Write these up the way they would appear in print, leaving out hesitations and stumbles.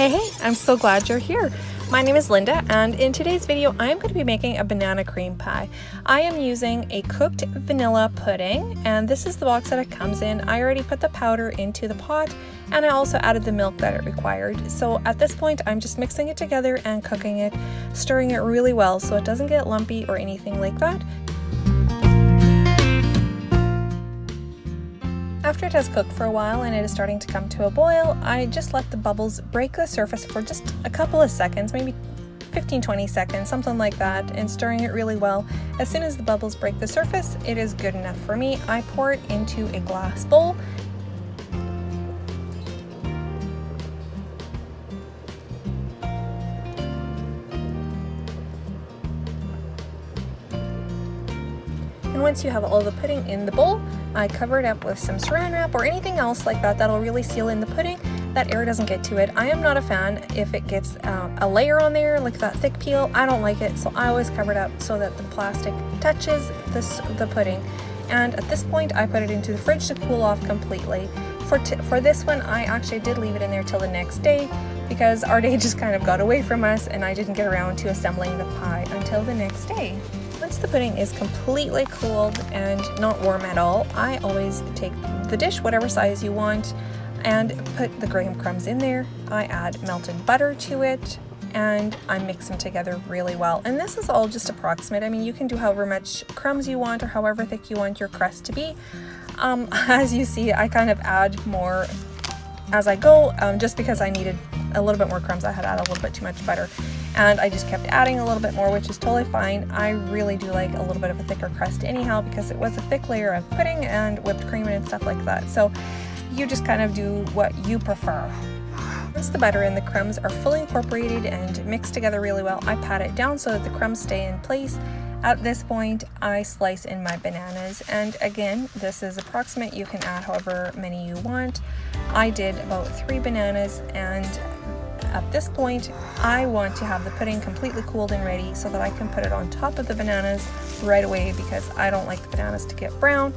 Hey, I'm so glad you're here. My name is Linda, and in today's video I'm going to be making a banana cream pie. I am using a cooked vanilla pudding, and this is the box that it comes in. I already put the powder into the pot, and I also added the milk that it required. So at this point I'm just mixing it together and cooking it, stirring it really well so it doesn't get lumpy or anything like that. After it has cooked for a while and it is starting to come to a boil, I just let the bubbles break the surface for just a couple of seconds, maybe 15-20 seconds, something like that, and stirring it really well. As soon as the bubbles break the surface, it is good enough for me. I pour it into a glass bowl. And once you have all the pudding in the bowl, I cover it up with some saran wrap or anything else like that that'll really seal in the pudding, that air doesn't get to it. I am not a fan if it gets a layer on there, like that thick peel. I don't like it, so I always cover it up so that the plastic touches the pudding. And at this point, I put it into the fridge to cool off completely. For this one, I actually did leave it in there till the next day because our day just kind of got away from us and I didn't get around to assembling the pie until the next day. Once the pudding is completely cooled and not warm at all, I always take the dish, whatever size you want, and put the graham crumbs in there. I add melted butter to it, and I mix them together really well. And this is all just approximate. I mean, you can do however much crumbs you want or however thick you want your crust to be. As you see, I kind of add more as I go, just because I needed a little bit more crumbs. I had added a little bit too much butter, and I just kept adding a little bit more, which is totally fine. I really do like a little bit of a thicker crust anyhow, because it was a thick layer of pudding and whipped cream and stuff like that. So you just kind of do what you prefer. Once the butter and the crumbs are fully incorporated and mixed together really well, I pat it down so that the crumbs stay in place. At this point, I slice in my bananas, and again, this is approximate. You can add however many you want. I did about 3 bananas, and at this point, I want to have the pudding completely cooled and ready so that I can put it on top of the bananas right away, because I don't like the bananas to get brown.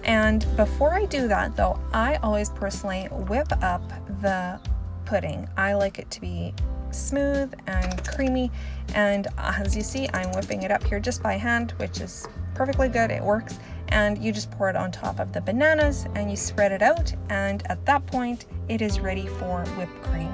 And before I do that though, I always personally whip up the pudding. I like it to be smooth and creamy, and as you see, I'm whipping it up here just by hand, which is perfectly good. It works. And you just pour it on top of the bananas and you spread it out, and at that point it is ready for whipped cream.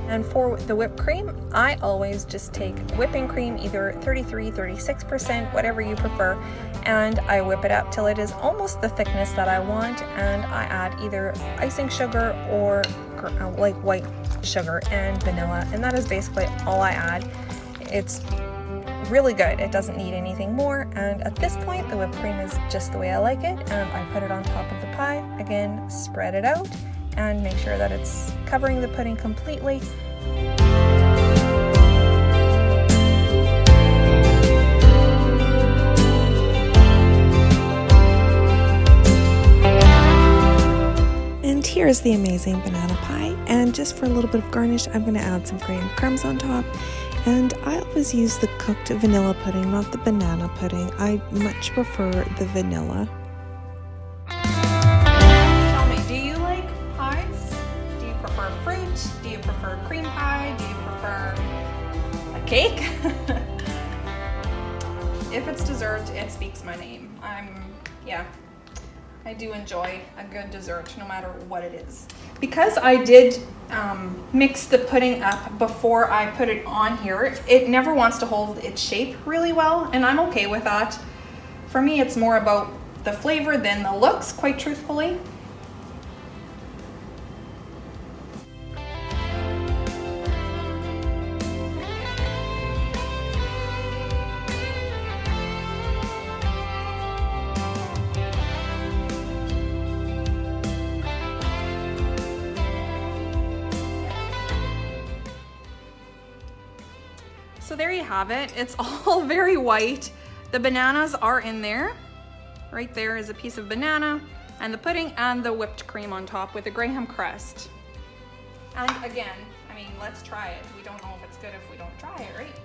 And for the whipped cream, I always just take whipping cream, either 33, 36%, whatever you prefer, and I whip it up till it is almost the thickness that I want, and I add either icing sugar or like white sugar and vanilla, and that is basically all I add. It's really good. It doesn't need anything more, and at this point the whipped cream is just the way I like it, and I put it on top of the pie. Again, spread it out and make sure that it's covering the pudding completely. And here's the amazing banana pie, and just for a little bit of garnish, I'm going to add some graham crumbs on top. And I always use the cooked vanilla pudding, not the banana pudding. I much prefer the vanilla. Do you prefer cream pie? Do you prefer a cake? If it's dessert, it speaks my name. I do enjoy a good dessert no matter what it is. Because I did mix the pudding up before I put it on here, it never wants to hold its shape really well, and I'm okay with that. For me, it's more about the flavor than the looks, quite truthfully. So there you have it. It's all very white. The bananas are in there. Right there is a piece of banana, and the pudding and the whipped cream on top with a graham crust. And again, I mean, let's try it. We don't know if it's good if we don't try it, right?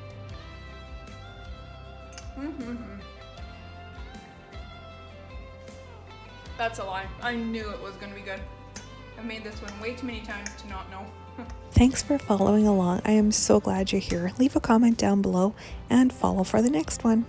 That's a lie. I knew it was gonna be good. I've made this one way too many times to not know. Thanks for following along. I am so glad you're here. Leave a comment down below and follow for the next one.